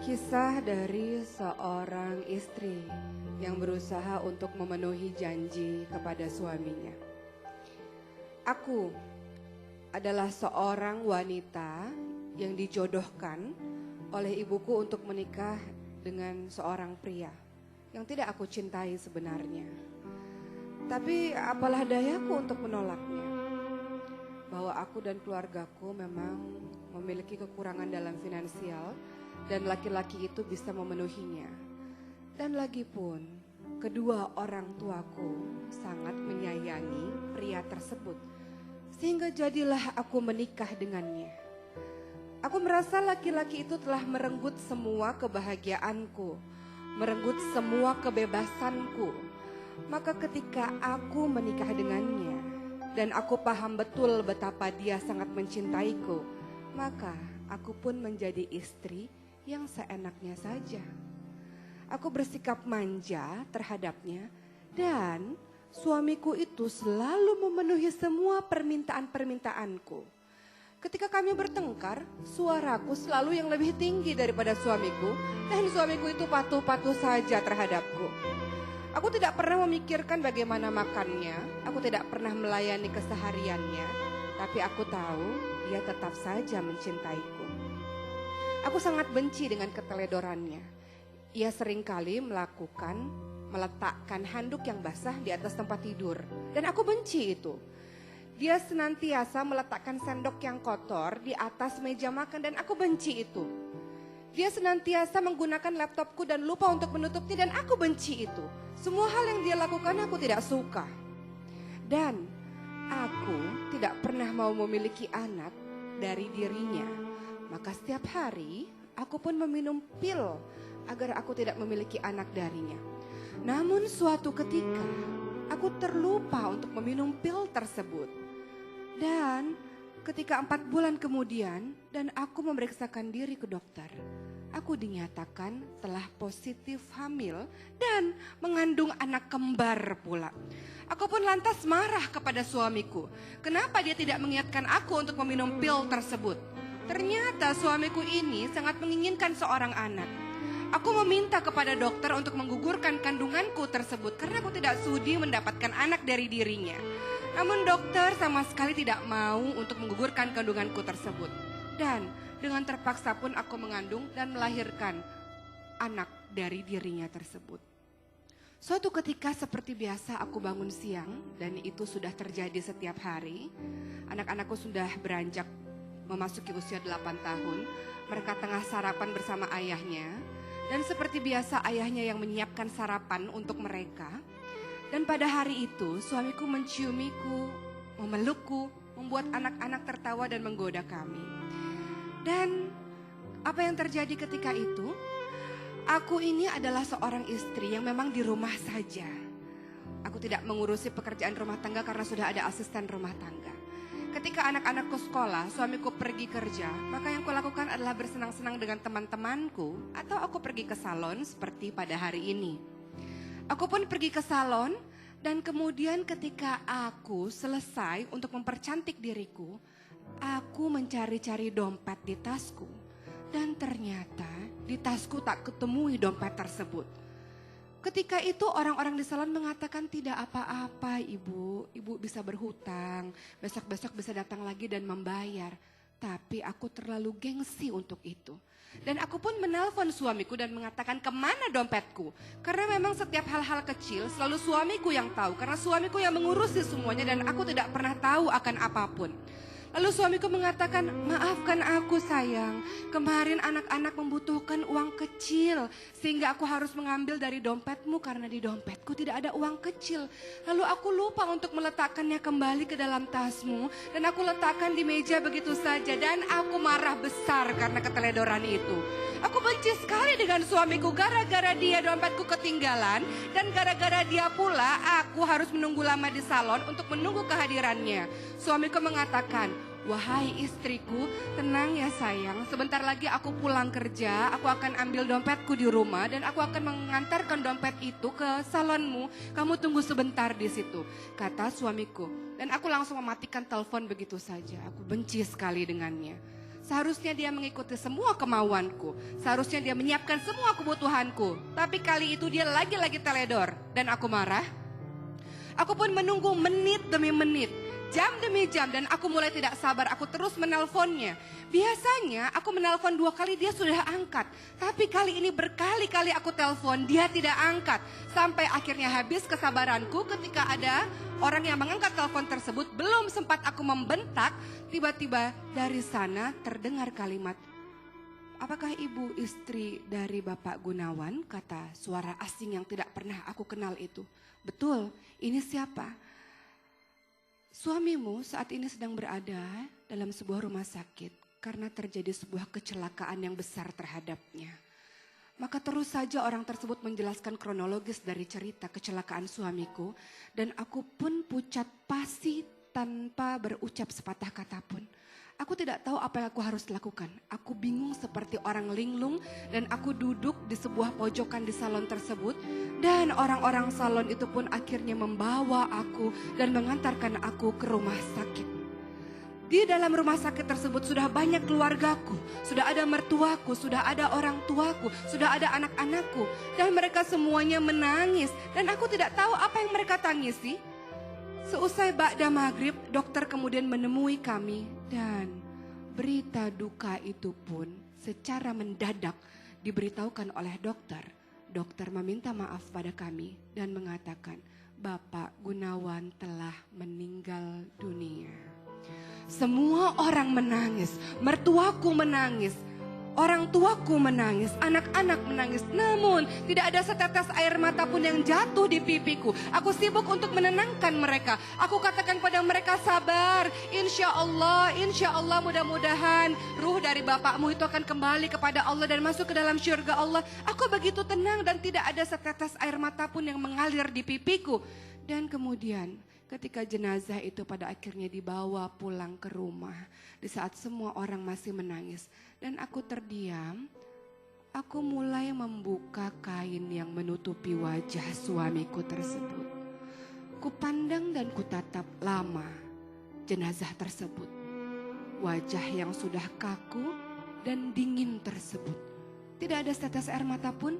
Kisah dari seorang istri yang berusaha untuk memenuhi janji kepada suaminya. Aku adalah seorang wanita yang dijodohkan oleh ibuku untuk menikah dengan seorang pria yang tidak aku cintai sebenarnya. Tapi apalah dayaku untuk menolaknya. Bahwa aku dan keluargaku memang memiliki kekurangan dalam finansial dan laki-laki itu bisa memenuhinya. Dan lagi pun kedua orang tuaku sangat menyayangi pria tersebut. Sehingga jadilah aku menikah dengannya. Aku merasa laki-laki itu telah merenggut semua kebahagiaanku, merenggut semua kebebasanku. Maka ketika aku menikah dengannya dan aku paham betul betapa dia sangat mencintaiku, maka aku pun menjadi istri yang seenaknya saja. Aku bersikap manja terhadapnya dan suamiku itu selalu memenuhi semua permintaan-permintaanku. Ketika kami bertengkar, suaraku selalu yang lebih tinggi daripada suamiku dan suamiku itu patuh-patuh saja terhadapku. Aku tidak pernah memikirkan bagaimana makannya, aku tidak pernah melayani kesehariannya, tapi aku tahu dia tetap saja mencintaiku. Aku sangat benci dengan keteledorannya. Ia seringkali meletakkan handuk yang basah di atas tempat tidur, dan aku benci itu. Dia senantiasa meletakkan sendok yang kotor di atas meja makan dan aku benci itu. Dia senantiasa menggunakan laptopku dan lupa untuk menutupnya dan aku benci itu. Semua hal yang dia lakukan aku tidak suka. Dan aku tidak pernah mau memiliki anak dari dirinya. Maka setiap hari aku pun meminum pil agar aku tidak memiliki anak darinya. Namun suatu ketika aku terlupa untuk meminum pil tersebut. Dan ketika 4 bulan kemudian dan aku memeriksakan diri ke dokter, aku dinyatakan telah positif hamil dan mengandung anak kembar pula. Aku pun lantas marah kepada suamiku. Kenapa dia tidak mengingatkan aku untuk meminum pil tersebut? Ternyata suamiku ini sangat menginginkan seorang anak. Aku meminta kepada dokter untuk menggugurkan kandunganku tersebut karena aku tidak sudi mendapatkan anak dari dirinya. Namun dokter sama sekali tidak mau untuk menggugurkan kandunganku tersebut. Dan dengan terpaksa pun aku mengandung dan melahirkan anak dari dirinya tersebut. Suatu ketika seperti biasa aku bangun siang dan itu sudah terjadi setiap hari. Anak-anakku sudah beranjak memasuki usia 8 tahun. Mereka tengah sarapan bersama ayahnya. Dan seperti biasa ayahnya yang menyiapkan sarapan untuk mereka. Dan pada hari itu suamiku menciumiku, memelukku, membuat anak-anak tertawa dan menggoda kami. Dan apa yang terjadi ketika itu? Aku ini adalah seorang istri yang memang di rumah saja. Aku tidak mengurusi pekerjaan rumah tangga karena sudah ada asisten rumah tangga. Ketika anak-anakku sekolah, suamiku pergi kerja, maka yang kulakukan adalah bersenang-senang dengan teman-temanku atau aku pergi ke salon seperti pada hari ini. Aku pun pergi ke salon dan kemudian ketika aku selesai untuk mempercantik diriku, aku mencari-cari dompet di tasku. Dan ternyata di tasku tak ketemui dompet tersebut. Ketika itu orang-orang di salon mengatakan tidak apa-apa ibu bisa berhutang, besok-besok bisa datang lagi dan membayar. Tapi aku terlalu gengsi untuk itu. Dan aku pun menelpon suamiku dan mengatakan kemana dompetku. Karena memang setiap hal-hal kecil selalu suamiku yang tahu. Karena suamiku yang mengurusi semuanya dan aku tidak pernah tahu akan apapun. Lalu suamiku mengatakan, maafkan aku sayang, kemarin anak-anak membutuhkan uang kecil sehingga aku harus mengambil dari dompetmu karena di dompetku tidak ada uang kecil. Lalu aku lupa untuk meletakkannya kembali ke dalam tasmu dan aku letakkan di meja begitu saja dan aku marah besar karena keteledoran itu. Aku benci sekali dengan suamiku gara-gara dia dompetku ketinggalan dan gara-gara dia pula aku harus menunggu lama di salon untuk menunggu kehadirannya. Suamiku mengatakan, wahai istriku, tenang ya sayang, sebentar lagi aku pulang kerja, aku akan ambil dompetku di rumah dan aku akan mengantarkan dompet itu ke salonmu. Kamu tunggu sebentar di situ, kata suamiku. Dan aku langsung mematikan telepon begitu saja, aku benci sekali dengannya. Seharusnya dia mengikuti semua kemauanku. Seharusnya dia menyiapkan semua kebutuhanku. Tapi kali itu dia lagi-lagi teledor. Dan aku marah. Aku pun menunggu menit demi menit, jam demi jam, dan aku mulai tidak sabar. Aku terus menelponnya. Biasanya aku menelpon 2 kali dia sudah angkat. Tapi kali ini berkali-kali aku telepon, dia tidak angkat. Sampai akhirnya habis kesabaranku ketika ada orang yang mengangkat telepon tersebut. Belum sempat aku membentak, tiba-tiba dari sana terdengar kalimat, "Apakah ibu istri dari Bapak Gunawan?" Kata suara asing yang tidak pernah aku kenal itu. "Betul, ini siapa?" "Suamimu saat ini sedang berada dalam sebuah rumah sakit karena terjadi sebuah kecelakaan yang besar terhadapnya." Maka terus saja orang tersebut menjelaskan kronologis dari cerita kecelakaan suamiku. Dan aku pun pucat pasi tanpa berucap sepatah kata pun. Aku tidak tahu apa yang aku harus lakukan. Aku bingung seperti orang linglung dan aku duduk di sebuah pojokan di salon tersebut. Dan orang-orang salon itu pun akhirnya membawa aku dan mengantarkan aku ke rumah sakit. Di dalam rumah sakit tersebut sudah banyak keluargaku, sudah ada mertuaku, sudah ada orang tuaku, sudah ada anak-anakku. Dan mereka semuanya menangis dan aku tidak tahu apa yang mereka tangisi. Seusai ba'da maghrib, dokter kemudian menemui kami dan berita duka itu pun secara mendadak diberitahukan oleh dokter. Dokter meminta maaf pada kami dan mengatakan, "Bapak Gunawan telah meninggal dunia." Semua orang menangis, mertuaku menangis, orang tuaku menangis, anak-anak menangis. Namun tidak ada setetes air mata pun yang jatuh di pipiku. Aku sibuk untuk menenangkan mereka. Aku katakan pada mereka, "Sabar, insya Allah mudah-mudahan ruh dari bapakmu itu akan kembali kepada Allah dan masuk ke dalam syurga Allah." Aku begitu tenang dan tidak ada setetes air mata pun yang mengalir di pipiku. Dan kemudian ketika jenazah itu pada akhirnya dibawa pulang ke rumah, di saat semua orang masih menangis dan aku terdiam, aku mulai membuka kain yang menutupi wajah suamiku tersebut. Kupandang dan kutatap lama jenazah tersebut. Wajah yang sudah kaku dan dingin tersebut. Tidak ada setetes air mata pun.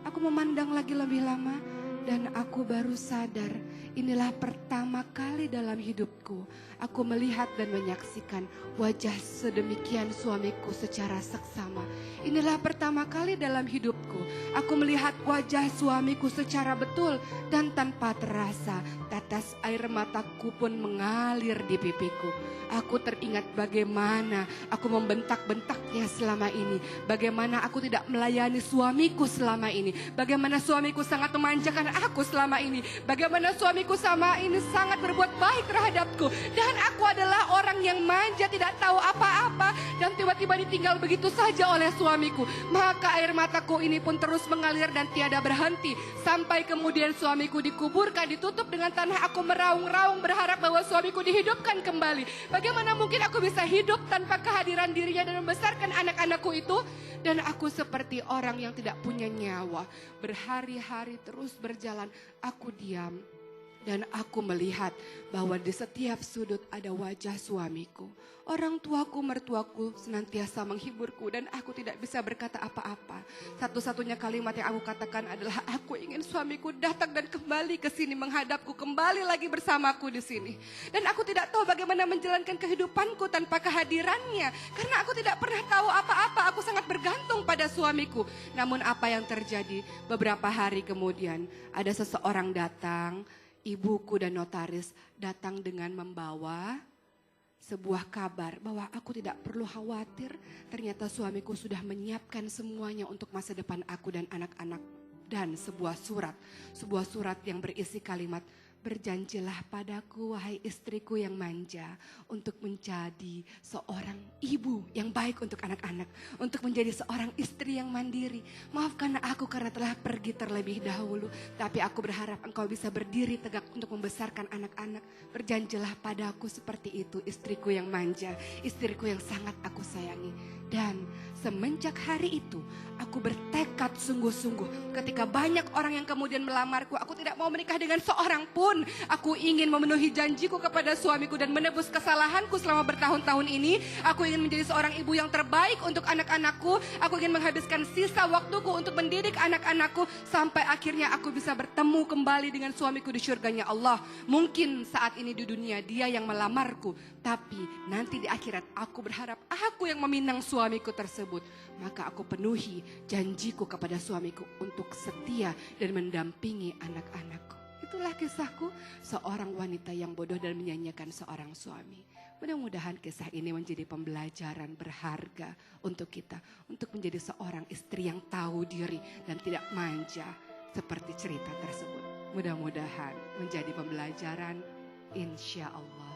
Aku memandang lagi lebih lama. Dan aku baru sadar, inilah pertama kali dalam hidupku aku melihat dan menyaksikan wajah sedemikian suamiku secara seksama. Inilah pertama kali dalam hidupku aku melihat wajah suamiku secara betul dan tanpa terasa tetes air mataku pun mengalir di pipiku. Aku teringat bagaimana aku membentak-bentaknya selama ini. Bagaimana aku tidak melayani suamiku selama ini. Bagaimana suamiku sangat memanjakan aku selama ini. Bagaimana suamiku sama ini sangat berbuat baik terhadapku. Dan aku adalah orang yang manja, tidak tahu apa-apa. Dan tiba-tiba ditinggal begitu saja oleh suamiku. Maka air mataku ini pun terus mengalir dan tiada berhenti. Sampai kemudian suamiku dikuburkan, ditutup dengan tanah. Aku meraung-raung berharap bahwa suamiku dihidupkan kembali. Bagaimana mungkin aku bisa hidup tanpa kehadiran dirinya dan membesarkan anak-anakku itu? Dan aku seperti orang yang tidak punya nyawa. Berhari-hari terus berjalan, aku diam. Dan aku melihat bahwa di setiap sudut ada wajah suamiku. Orang tuaku, mertuaku senantiasa menghiburku dan aku tidak bisa berkata apa-apa. Satu-satunya kalimat yang aku katakan adalah aku ingin suamiku datang dan kembali ke sini menghadapku, kembali lagi bersamaku di sini. Dan aku tidak tahu bagaimana menjalankan kehidupanku tanpa kehadirannya. Karena aku tidak pernah tahu apa-apa, aku sangat bergantung pada suamiku. Namun apa yang terjadi beberapa hari kemudian ada seseorang datang. Ibuku dan notaris datang dengan membawa sebuah kabar bahwa aku tidak perlu khawatir. Ternyata suamiku sudah menyiapkan semuanya untuk masa depan aku dan anak-anak. Dan sebuah surat yang berisi kalimat, "Berjanjilah padaku wahai istriku yang manja untuk menjadi seorang ibu yang baik untuk anak-anak. Untuk menjadi seorang istri yang mandiri. Maafkan aku karena telah pergi terlebih dahulu. Tapi aku berharap engkau bisa berdiri tegak untuk membesarkan anak-anak. Berjanjilah padaku seperti itu istriku yang manja. Istriku yang sangat aku sayangi." Dan semenjak hari itu aku bertekad sungguh-sungguh. Ketika banyak orang yang kemudian melamarku, aku tidak mau menikah dengan seorang pun. pun aku ingin memenuhi janjiku kepada suamiku dan menebus kesalahanku selama bertahun-tahun ini. Aku ingin menjadi seorang ibu yang terbaik untuk anak-anakku. Aku ingin menghabiskan sisa waktuku untuk mendidik anak-anakku sampai akhirnya aku bisa bertemu kembali dengan suamiku di surganya Allah. Mungkin saat ini di dunia dia yang melamarku, tapi nanti di akhirat aku berharap aku yang meminang suamiku tersebut. Maka aku penuhi janjiku kepada suamiku untuk setia dan mendampingi anak-anakku. Itulah kisahku, seorang wanita yang bodoh dan menyanyiakan seorang suami. Mudah-mudahan kisah ini menjadi pembelajaran berharga untuk kita. Untuk menjadi seorang istri yang tahu diri dan tidak manja seperti cerita tersebut. Mudah-mudahan menjadi pembelajaran, insya Allah.